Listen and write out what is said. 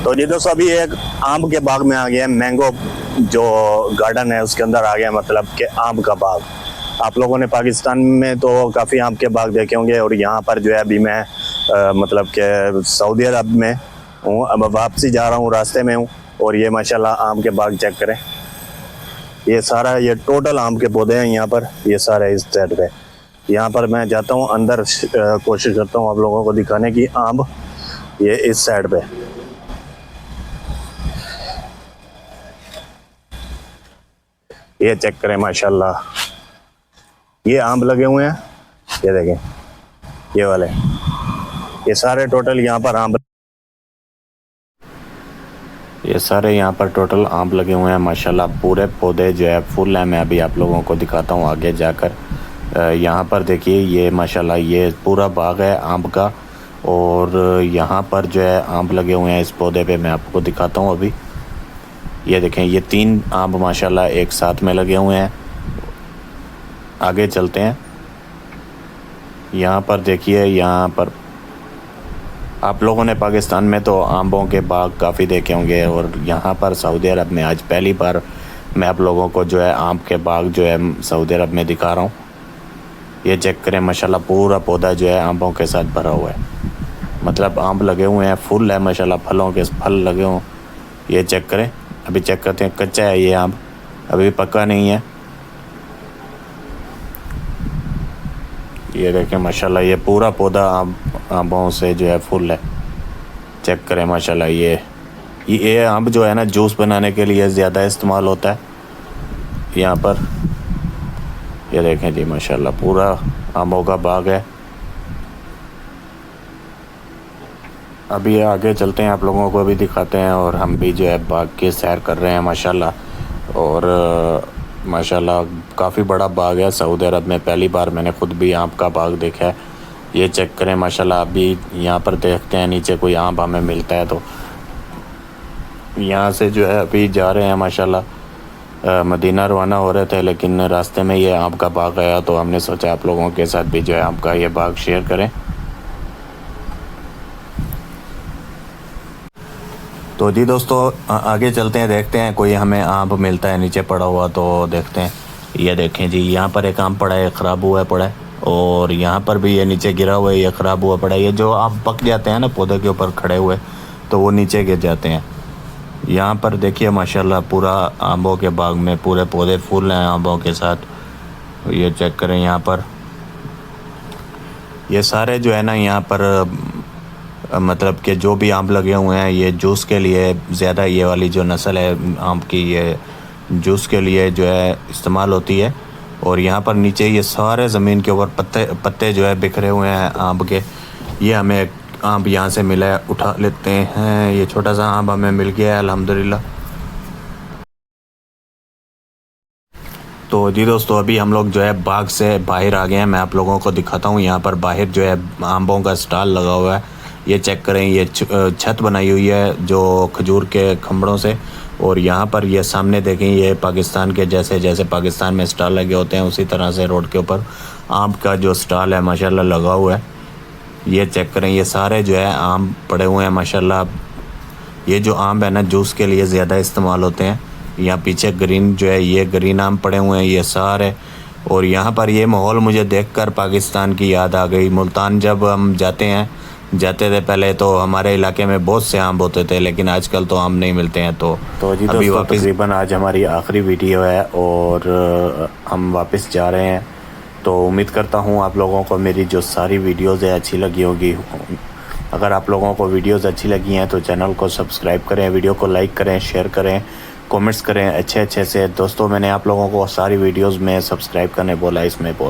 तो जी दोस्तों अभी एक आम के बाग में आ गया, मैंगो जो गार्डन है उसके अंदर आ गया, मतलब कि आम का बाग। आप लोगों ने पाकिस्तान में तो काफ़ी आम के बाग देखे होंगे, और यहाँ पर जो है अभी मैं मतलब कि सऊदी अरब में हूँ। अब वापसी जा रहा हूँ, रास्ते में हूँ, और ये माशाल्लाह आम के बाग चेक करें। ये सारा ये टोटल आम के पौधे हैं यहाँ पर, ये सारे इस साइड पे। यहाँ पर मैं जाता हूँ अंदर, कोशिश करता हूँ आप लोगों को दिखाने की आम ये इस साइड पे। ये चेक करें माशाल्लाह, ये आम लगे हुए हैं, ये देखें ये वाले, ये सारे टोटल यहाँ पर आम, ये सारे यहाँ पर टोटल आम लगे हुए हैं माशाल्लाह। पूरे पौधे जो है फुल है। मैं अभी आप लोगों को दिखाता हूँ आगे जाकर। यहाँ पर देखिए ये माशाल्लाह ये पूरा बाग है आम का, और यहाँ पर जो है आम लगे हुए हैं इस पौधे पे। मैं आपको दिखाता हूँ अभी। ये देखें ये 3 आम माशाल्लाह एक साथ में लगे हुए हैं। आगे चलते हैं। यहाँ पर देखिए, यहाँ पर आप लोगों ने पाकिस्तान में तो आमों के बाग काफ़ी देखे होंगे, और यहाँ पर सऊदी अरब में आज पहली बार मैं आप लोगों को जो है आम के बाग जो है सऊदी अरब में दिखा रहा हूँ। ये चेक करें माशाल्लाह, पूरा पौधा जो है आमों के साथ भरा हुआ है, मतलब आम लगे हुए हैं, फुल है माशाल्लाह, फलों के फल लगे हों। ये चेक करें, अभी चेक करते हैं, कच्चा है ये आम, अभी पक्का नहीं है। ये देखें माशाल्लाह ये पूरा पौधा आमों से जो है फुल है। चेक करें माशाल्लाह, ये आम जो है ना जूस बनाने के लिए ज़्यादा इस्तेमाल होता है यहाँ पर। ये देखें जी माशाल्लाह पूरा आमों का बाग है। अभी आगे चलते हैं, आप लोगों को भी दिखाते हैं, और हम भी जो है बाग की सैर कर रहे हैं माशाल्लाह। और माशाल्लाह काफ़ी बड़ा बाग है सऊदी अरब में, पहली बार मैंने ख़ुद भी आम का बाग देखा है। ये चेक करें माशाल्लाह। अभी यहाँ पर देखते हैं नीचे कोई आम हमें मिलता है तो यहाँ से जो है अभी जा रहे हैं माशाल्लाह। मदीना रवाना हो रहे थे, लेकिन रास्ते में ये आम का बाग आया तो हमने सोचा आप लोगों के साथ भी जो है आम का ये बाग शेयर करें। तो जी दोस्तों आगे चलते हैं, देखते हैं कोई हमें आम मिलता है नीचे पड़ा हुआ तो देखते हैं। ये देखें जी यहाँ पर एक आम पड़ा है, ख़राब हुआ पड़ा है, और यहाँ पर भी ये नीचे गिरा हुआ है, ये ख़राब हुआ पड़ा है। ये जो आम पक जाते हैं ना पौधे के ऊपर खड़े हुए तो वो नीचे गिर जाते हैं। यहाँ पर देखिए माशाल्लाह पूरा आमों के बाग में पूरे पौधे फूल हैं आमों के साथ। ये चेक करें यहाँ पर, ये सारे जो है ना यहाँ पर मतलब कि जो भी आम लगे हुए हैं ये जूस के लिए ज़्यादा, ये वाली जो नस्ल है आम की ये जूस के लिए जो है इस्तेमाल होती है। और यहाँ पर नीचे ये सारे ज़मीन के ऊपर पत्ते जो है बिखरे हुए हैं आम के। ये हमें एक आम यहाँ से मिला है, उठा लेते हैं। ये छोटा सा आम हमें मिल गया है अल्हम्दुलिल्लाह। तो जी दोस्तों अभी हम लोग जो है बाग से बाहर आ गए हैं। मैं आप लोगों को दिखाता हूँ, यहाँ पर बाहर जो है आमों का स्टॉल लगा हुआ है। ये चेक करें, ये छत बनाई हुई है जो खजूर के खम्बड़ों से, और यहाँ पर ये सामने देखें ये पाकिस्तान के जैसे पाकिस्तान में स्टॉल लगे होते हैं उसी तरह से रोड के ऊपर आम का जो स्टॉल है माशाल्लाह लगा हुआ है। ये चेक करें, ये सारे जो है आम पड़े हुए हैं माशाल्लाह। ये जो आम है ना जूस के लिए ज़्यादा इस्तेमाल होते हैं। यहाँ पीछे ग्रीन जो है ये ग्रीन आम पड़े हुए हैं ये सारे। और यहाँ पर ये माहौल मुझे देखकर पाकिस्तान की याद आ गई। मुल्तान जब हम जाते थे पहले तो हमारे इलाके में बहुत से आम होते थे, लेकिन आजकल तो आम नहीं मिलते हैं। तो जी अभी वापस तकरीबन आज हमारी आखिरी वीडियो है और हम वापस जा रहे हैं। तो उम्मीद करता हूँ आप लोगों को मेरी जो सारी वीडियोज़ है अच्छी लगी होगी। अगर आप लोगों को वीडियोज़ अच्छी लगी हैं तो चैनल को सब्सक्राइब करें, वीडियो को लाइक करें, शेयर करें, कमेंट्स करें अच्छे से। दोस्तों मैंने आप लोगों को सारी वीडियोज़ में सब्सक्राइब करने बोला, इसमें बोला।